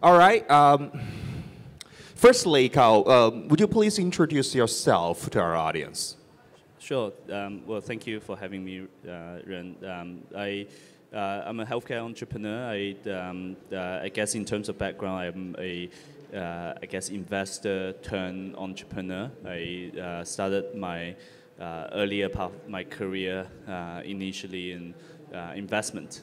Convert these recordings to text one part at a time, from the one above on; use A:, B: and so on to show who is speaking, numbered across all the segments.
A: All right. Firstly, Carl, would you please introduce yourself to our audience?
B: Sure. Well, thank you for having me, Ren. I'm a healthcare entrepreneur. I guess in terms of background, I'm I guess investor turned entrepreneur. I started my earlier part of my career initially in investment.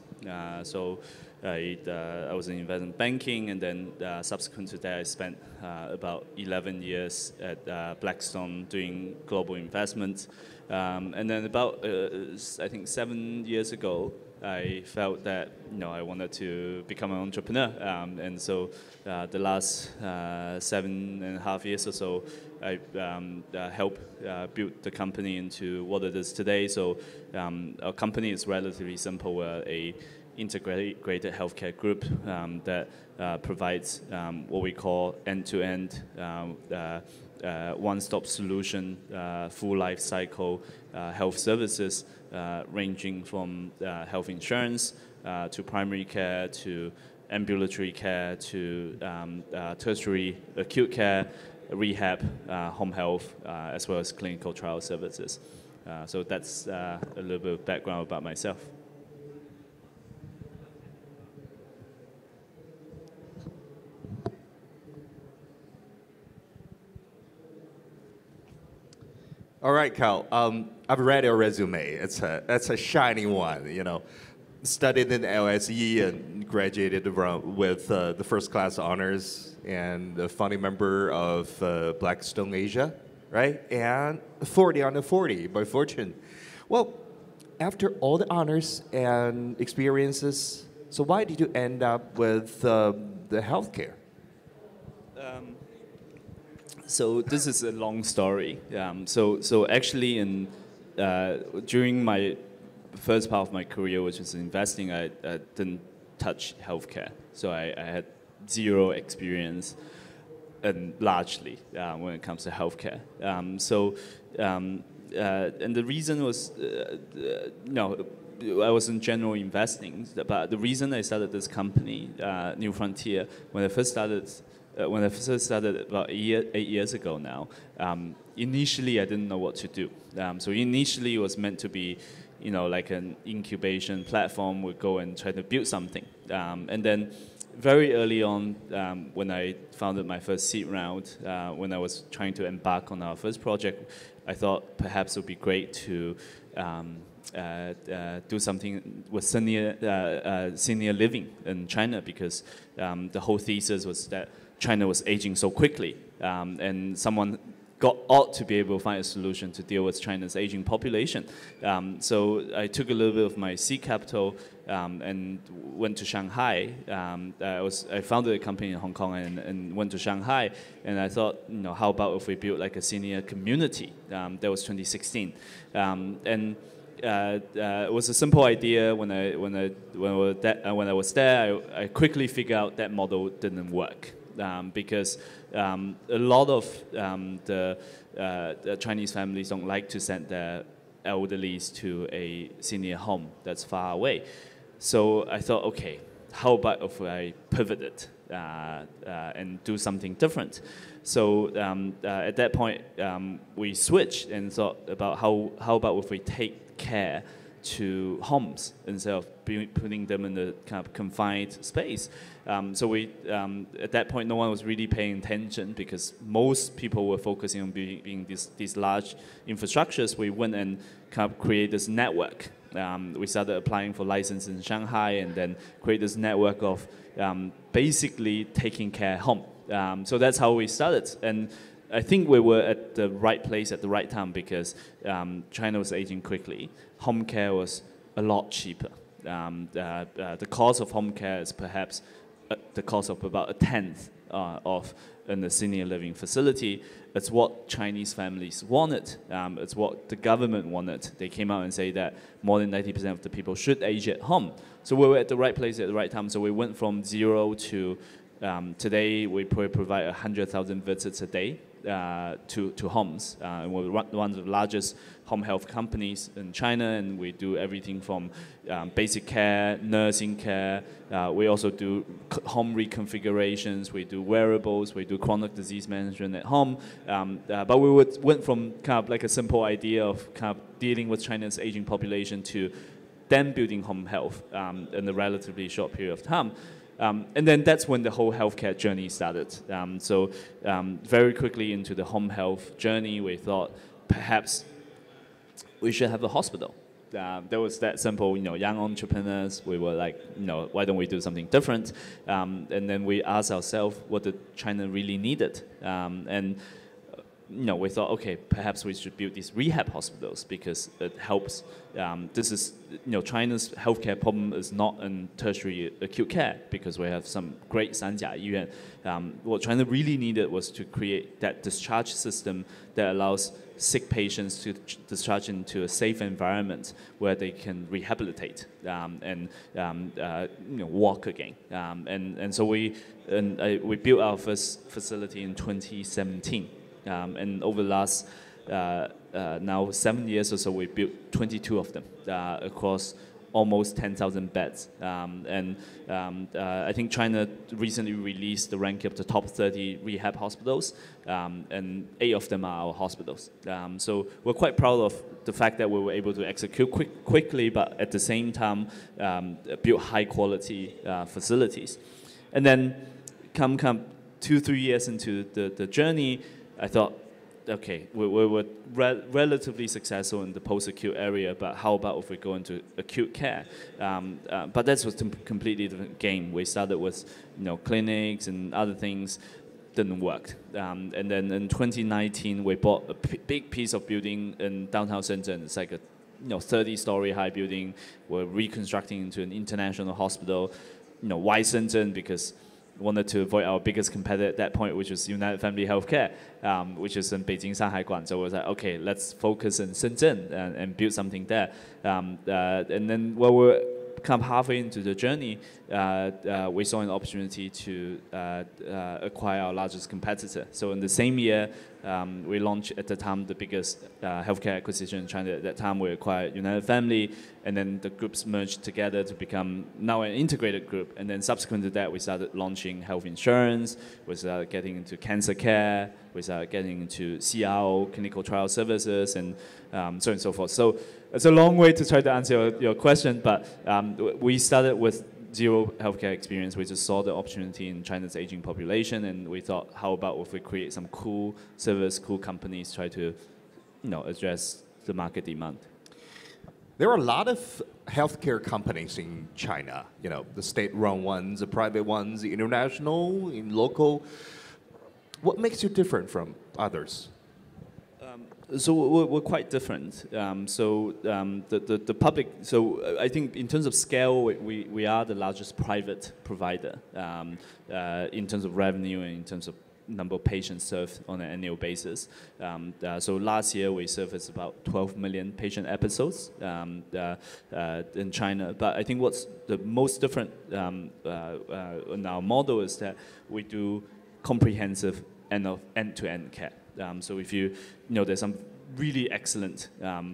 B: So I was in investment banking, and then subsequent to that, I spent about 11 years at Blackstone doing global investments. And then about, I think 7 years ago, I felt that I wanted to become an entrepreneur. And so the last 7.5 years or so, I helped build the company into what it is today. So our company is relatively simple. We're a integrated healthcare group that provides what we call end-to-end one-stop solution, full life cycle health services, ranging from health insurance to primary care to ambulatory care to tertiary acute care, rehab, home health, as well as clinical trial services. So that's a little bit of background about myself.
A: All right, Cal. I've read your resume. It's a shiny one. Studied in LSE and graduated with the first class honors and a founding member of Blackstone Asia, right? And 40 under 40 by fortune. Well, after all the honors and experiences, so why did you end up with the healthcare?
B: So this is a long story. So actually, during my first part of my career, which is investing, I didn't touch healthcare. So I had zero experience, and largely when it comes to healthcare. And the reason was, I was in general investing, but the reason I started this company, New Frontier, when I first started about 8 years ago now, initially I didn't know what to do. So initially it was meant to be, like an incubation platform. We'd go and try to build something. And then very early on, when I founded my first seed round, when I was trying to embark on our first project, I thought perhaps it would be great to do something with senior living in China, because the whole thesis was that China was aging so quickly, and someone ought to be able to find a solution to deal with China's aging population. So I took a little bit of my seed capital and went to Shanghai. I founded a company in Hong Kong and went to Shanghai, and I thought, how about if we build like a senior community? That was 2016, and it was a simple idea. When I was there, I quickly figured out that model didn't work. Because a lot of the Chinese families don't like to send their elderlies to a senior home that's far away. So I thought, okay, how about if I pivoted and do something different? So at that point, we switched and thought about how about if we take care to homes instead of putting them in the kind of confined space. So we, at that point, no one was really paying attention because most people were focusing on being these large infrastructures. We went and kind of create this network. We started applying for license in Shanghai and then create this network of basically taking care home. So that's how we started. And I think we were at the right place at the right time because China was aging quickly. Home care was a lot cheaper. The cost of home care is perhaps the cost of about 1/10 of in a senior living facility. It's what Chinese families wanted. It's what the government wanted. They came out and say that more than 90% of the people should age at home. So we were at the right place at the right time. So we went from zero to today we provide 100,000 visits a day to homes. We're one of the largest home health companies in China, and we do everything from basic care, nursing care. We also do home reconfigurations. We do wearables. We do chronic disease management at home. But we went from kind of like a simple idea of kind of dealing with China's aging population to then building home health in a relatively short period of time. And then that's when the whole healthcare journey started. So very quickly into the home health journey, we thought perhaps we should have a hospital. There was that simple, young entrepreneurs. We were like, why don't we do something different? And then we asked ourselves what did China really needed. And we thought, okay, perhaps we should build these rehab hospitals because it helps. This is, China's healthcare problem is not in tertiary acute care because we have some great Sanjia Yuan. What China really needed was to create that discharge system that allows sick patients to discharge into a safe environment where they can rehabilitate and walk again. And so we built our first facility in 2017. And over the last now 7 years or so, we built 22 of them across almost 10,000 beds. I think China recently released the ranking of the top 30 rehab hospitals, and 8 of them are our hospitals. So we're quite proud of the fact that we were able to execute quickly, but at the same time build high quality facilities. And then come 2-3 years into the journey, I thought, okay, we were relatively successful in the post-acute area, but how about if we go into acute care? But that was a completely different game. We started with clinics and other things, didn't work. And then in 2019, we bought a big piece of building in downtown Shenzhen. It's like a 30-story high building. We're reconstructing into an international hospital. Why Shenzhen? Because wanted to avoid our biggest competitor at that point, which was United Family Healthcare, which is in Beijing, Shanghai, Guangzhou. So we was like, okay, let's focus in Shenzhen and build something there. And then while we're kind of halfway into the journey, we saw an opportunity to acquire our largest competitor. So in the same year, we launched at the time the biggest healthcare acquisition in China. At that time, we acquired United Family, and then the groups merged together to become now an integrated group. And then subsequent to that, we started launching health insurance. We started getting into cancer care. We started getting into CRO, clinical trial services, and so on and so forth. So it's a long way to try to answer your question, but we started with zero healthcare experience. We just saw the opportunity in China's aging population, and we thought, how about if we create some cool service, cool companies, try to, address the market demand.
A: There are a lot of healthcare companies in China, the state-run ones, the private ones, the international, in local. What makes you different from others?
B: So we're quite different. The public. So I think in terms of scale, we are the largest private provider in terms of revenue and in terms of number of patients served on an annual basis. So last year we serviced about 12 million patient episodes in China. But I think what's the most different in our model is that we do comprehensive end-to-end care. So if there's some really excellent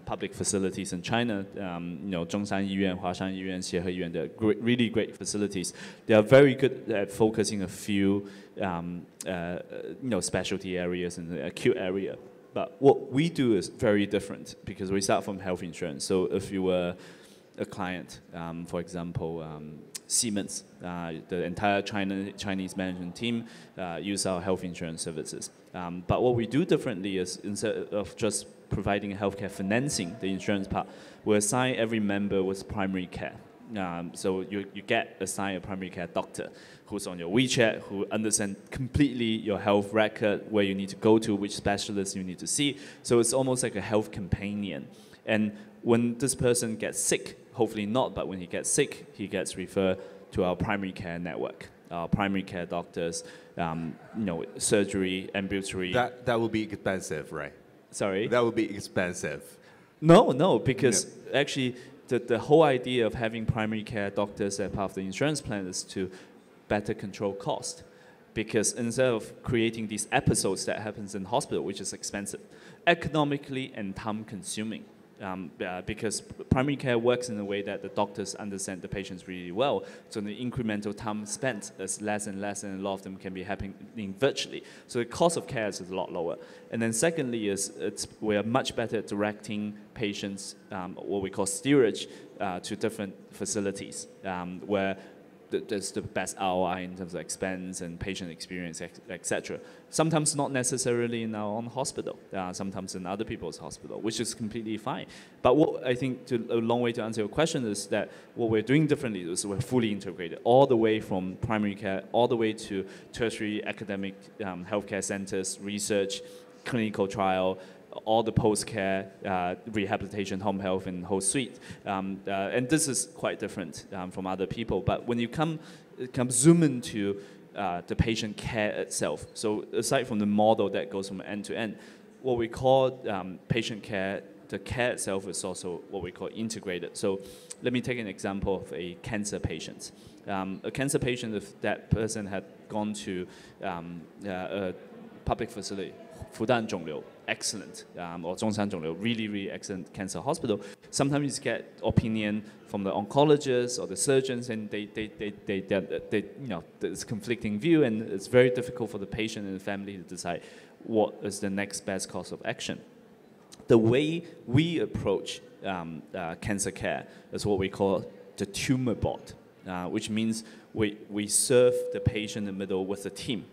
B: public facilities in China, Zhongshan Yiyuan, Huashan Yiyuan, Xiehe Yiyuan, they're really great facilities. They are very good at focusing a few specialty areas in the acute area. But what we do is very different because we start from health insurance. So if you were a client, for example, Siemens, the entire Chinese management team use our health insurance services. But what we do differently is instead of just providing healthcare financing, the insurance part, we assign every member with primary care. So you get assigned a primary care doctor who's on your WeChat, who understands completely your health record, where you need to go to, which specialist you need to see. So it's almost like a health companion. And when this person gets sick, hopefully not, but when he gets sick, he gets referred to our primary care network. Our primary care doctors, surgery, ambulatory.
A: That would be expensive, right?
B: Sorry?
A: That would be expensive.
B: No, because actually the whole idea of having primary care doctors as part of the insurance plan is to better control cost. because instead of creating these episodes that happens in hospital, which is expensive, economically and time-consuming, because primary care works in a way that the doctors understand the patients really well, so the incremental time spent is less and less, and a lot of them can be happening virtually. So the cost of care is a lot lower. And then secondly is we are much better at directing patients, what we call steerage, to different facilities, where there's the best ROI in terms of expense and patient experience, etc. Sometimes not necessarily in our own hospital, sometimes in other people's hospital, which is completely fine. But what I think, a long way to answer your question, is that what we're doing differently is we're fully integrated, all the way from primary care, all the way to tertiary academic healthcare centers, research, clinical trial, all the post-care, rehabilitation, home health, and whole suite. And this is quite different from other people. But when you come zoom into the patient care itself, so aside from the model that goes from end to end, what we call patient care, the care itself is also what we call integrated. So let me take an example of a cancer patient. A cancer patient, if that person had gone to a public facility, Fudan Zhongliu, excellent, or Zhongshan Zhongliu, really, really excellent cancer hospital. Sometimes you get opinion from the oncologists or the surgeons, and they you know, there's conflicting view, and it's very difficult for the patient and the family to decide what is the next best course of action. The way we approach cancer care is what we call the tumor board, which means we serve the patient in the middle with a team,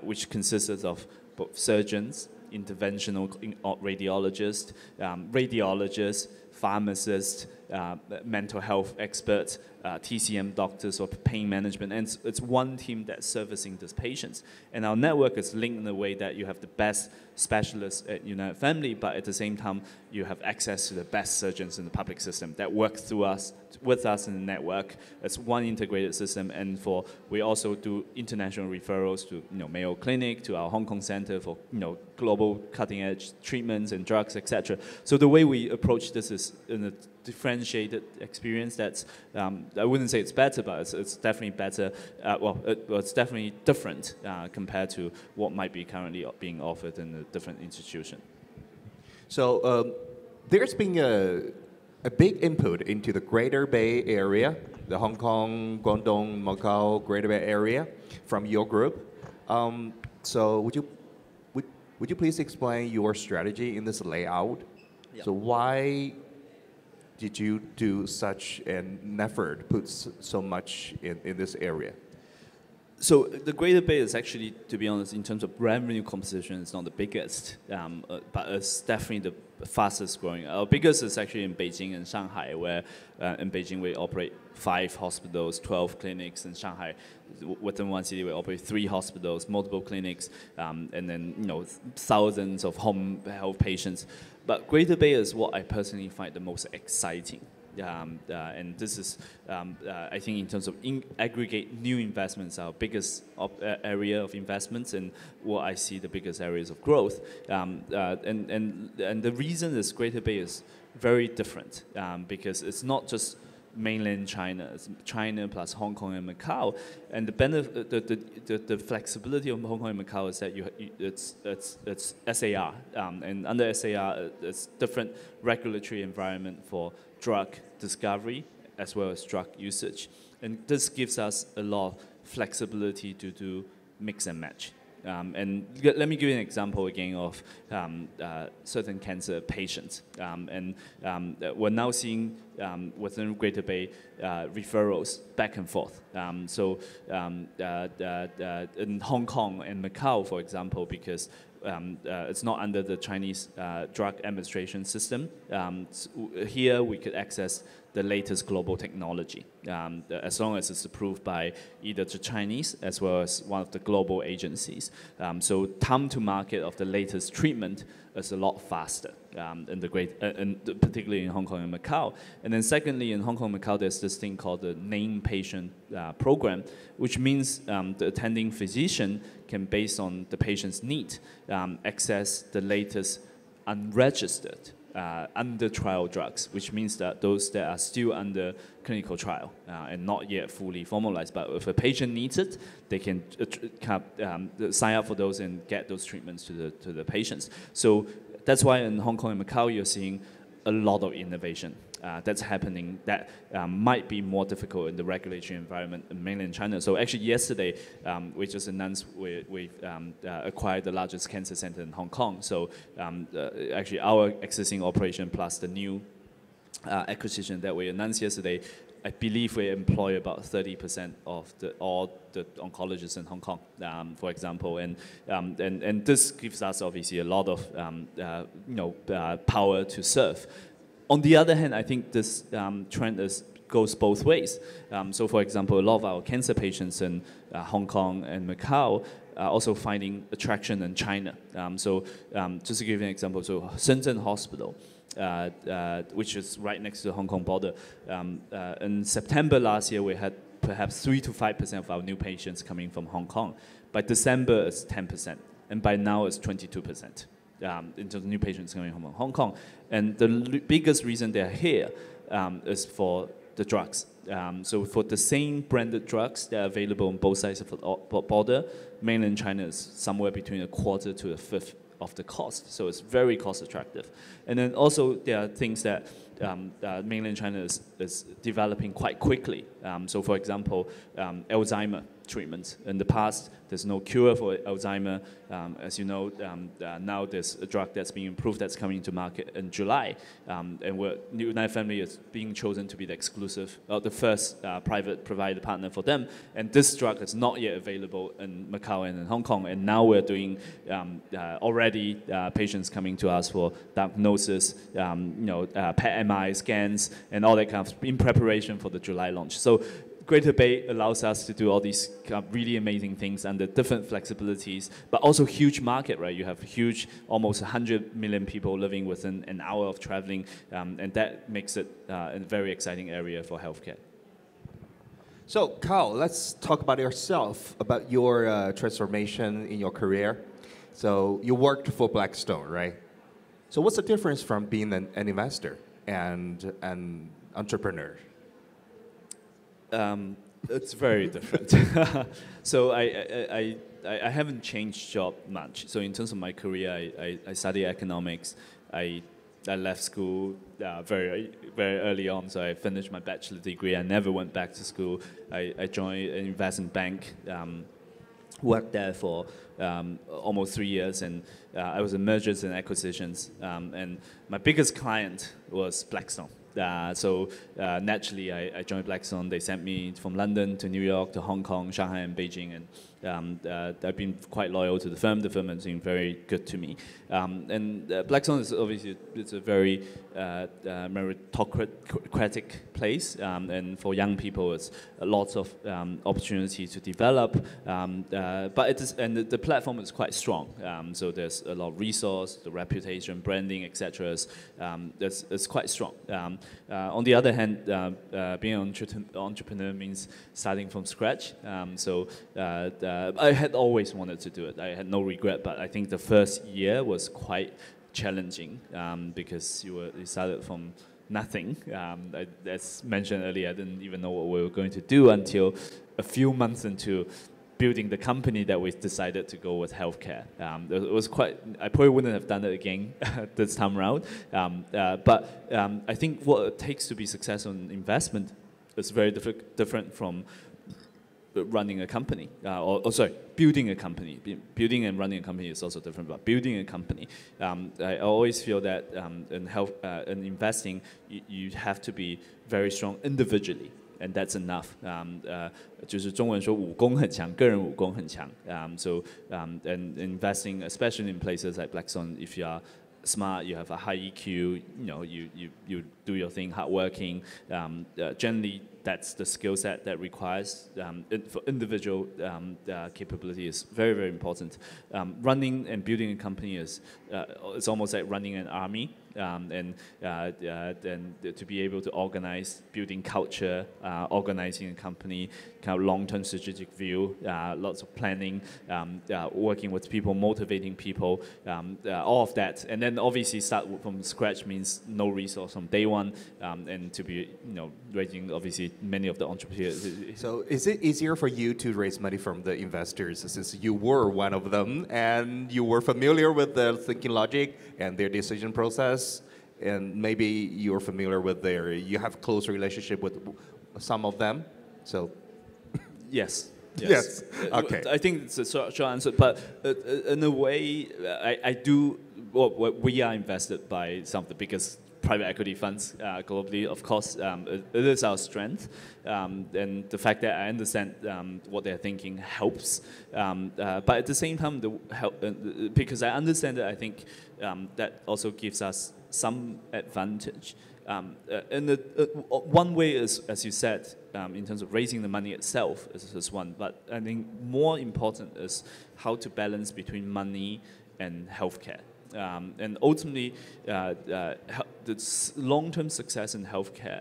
B: which consists of both surgeons, interventional radiologists, radiologists, pharmacists, mental health experts, TCM doctors, or pain management. And it's one team that's servicing these patients. And our network is linked in a way that you have the best specialists at United Family, but at the same time, you have access to the best surgeons in the public system that work through us, with us in the network. It's one integrated system, and we also do international referrals to Mayo Clinic, to our Hong Kong Center for global cutting-edge treatments and drugs, etc. So the way we approach this is in a differentiated experience. That's I wouldn't say it's better, but it's definitely better. It's definitely different compared to what might be currently being offered in a different institution.
A: So there's been a big input into the Greater Bay Area, the Hong Kong, Guangdong, Macau, Greater Bay Area from your group. So would you please explain your strategy in this layout? Yeah. So why did you do such an effort, put so much in this area?
B: So the Greater Bay is actually, to be honest, in terms of revenue composition, it's not the biggest, but it's definitely the fastest growing. Our biggest is actually in Beijing and Shanghai, where in Beijing we operate 5 hospitals, 12 clinics. In Shanghai, within one city, we operate 3 hospitals, multiple clinics, and then thousands of home health patients. But Greater Bay is what I personally find the most exciting. And this is, I think, in terms of aggregate new investments, our biggest area of investments, and what I see the biggest areas of growth. And the reason is Greater Bay is very different, because it's not just mainland China, it's China plus Hong Kong and Macau, and the benefit, the flexibility of Hong Kong and Macau is that it's SAR, and under SAR it's different regulatory environment for drug discovery as well as drug usage, and this gives us a lot of flexibility to do mix and match. And let me give you an example again of certain cancer patients. We're now seeing within Greater Bay referrals back and forth. So in Hong Kong and Macau, for example, because it's not under the Chinese drug administration system, here we could access the latest global technology, as long as it's approved by either the Chinese as well as one of the global agencies. So time to market of the latest treatment is a lot faster, particularly in Hong Kong and Macau. And then secondly, in Hong Kong and Macau, there's this thing called the named patient program, which means the attending physician can, based on the patient's need, access the latest unregistered under trial drugs, which means that those that are still under clinical trial and not yet fully formalized. But if a patient needs it, they can sign up for those and get those treatments to the patients. So that's why in Hong Kong and Macau, you're seeing a lot of innovation that's happening that might be more difficult in the regulatory environment in mainland China. So actually yesterday, we just announced we've acquired the largest cancer center in Hong Kong. So actually our existing operation plus the new acquisition that we announced yesterday, I believe we employ about 30% of all the oncologists in Hong Kong, for example, and this gives us obviously a lot of power to serve. On the other hand, I think this trend goes both ways. So for example, a lot of our cancer patients in Hong Kong and Macau are also finding attraction in China. Just to give you an example, so Shenzhen Hospital, which is right next to the Hong Kong border. In September last year, we had perhaps 3 to 5% of our new patients coming from Hong Kong. By December, it's 10%, and by now it's 22% in terms of new patients coming from Hong Kong. And the biggest reason they're here is for the drugs. So for the same branded drugs that are available on both sides of the border, mainland China is somewhere between a quarter to a fifth of the cost. So it's very cost attractive. And then also there are things that mainland China is developing quite quickly. So for example, Alzheimer treatments. In the past, there's no cure for Alzheimer. As you know, now there's a drug that's being approved that's coming to market in July. And United Family is being chosen to be the exclusive, the first private provider partner for them. And this drug is not yet available in Macau and in Hong Kong. And now we're doing already patients coming to us for diagnosis, PET MRI scans, and all that kind of in preparation for the July launch. So Greater Bay allows us to do all these really amazing things under different flexibilities, but also huge market, right? You have huge, almost 100 million people living within an hour of traveling, and that makes it a very exciting area for healthcare.
A: So, Carl, let's talk about yourself, about your transformation in your career. So, you worked for Blackstone, right? So, what's the difference from being an investor and an entrepreneur?
B: It's very different. So I haven't changed job much. So in terms of my career, I studied economics. I left school very early on, so I finished my bachelor degree. I never went back to school. I joined an investment bank, worked there for almost 3 years, and I was in mergers and acquisitions. And my biggest client was Blackstone. So naturally, I joined Blackstone. They sent me from London to New York to Hong Kong, Shanghai, and Beijing, and I've been quite loyal to the firm. The firm has been very good to me. And Blackstone is obviously it's a very meritocratic place, and for young people, it's lots of opportunity to develop. But it is, and the platform is quite strong. So there's a lot of resource, the reputation, branding, etc. It's quite strong. On the other hand, being an entrepreneur means starting from scratch. I had always wanted to do it. I had no regret, but I think the first year was quite challenging because you started from nothing. As mentioned earlier, I didn't even know what we were going to do until a few months into building the company that we decided to go with healthcare. It was quite, I probably wouldn't have done it again this time around. But I think what it takes to be successful in investment is very different from running a company, building a company. Building and running a company is also different, but building a company, I always feel that in investing, you have to be very strong individually. And that's enough. 就是中文说武功很强，个人武功很强。And investing, especially in places like Blackstone, if you are smart, you have a high EQ, you do your thing, hardworking. Generally, that's the skill set that requires for individual capability is very, very important. Running and building a company is it's almost like running an army. and to be able to organize, building culture, organizing a company, kind of long-term strategic view, lots of planning, working with people, motivating people, all of that. And then obviously start from scratch means no resource from day one, and to be, raising obviously many of the entrepreneurs.
A: So is it easier for you to raise money from the investors since you were one of them and you were familiar with their thinking logic and their decision process, and maybe you're familiar with you have close relationship with some of them? So
B: Yes.
A: Yes. Okay.
B: I think it's a short answer, but in a way, I do. Well, we are invested by some of the biggest private equity funds globally. Of course, it is our strength, and the fact that I understand what they're thinking helps. But at the same time, because I understand it, I think that also gives us some advantage. And one way is, as you said, in terms of raising the money itself is one. But I think more important is how to balance between money and healthcare. And ultimately, the long-term success in healthcare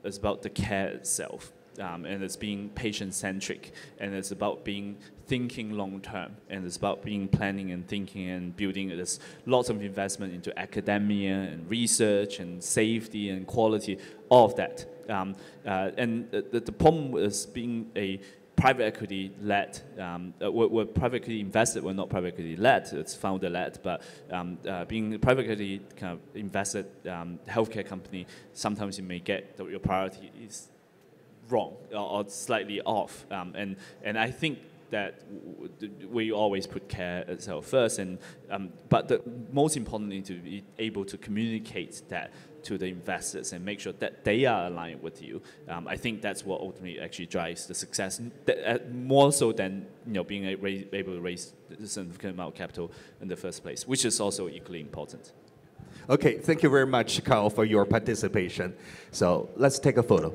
B: is about the care itself. And it's being patient-centric, and it's about thinking long-term, and it's about planning and thinking and building. There's lots of investment into academia and research and safety and quality, all of that. And the problem is being a private equity led, we're private equity invested, we're not private equity led, it's founder led, but being a private equity kind of invested healthcare company, sometimes you may get your priority is wrong or slightly off, and I think that we always put care itself first, and but most importantly to be able to communicate that to the investors and make sure that they are aligned with you. I think that's what ultimately actually drives the success, more so than being able to raise a significant amount of capital in the first place, which is also equally important.
A: Okay, thank you very much, Carl, for your participation. So let's take a photo.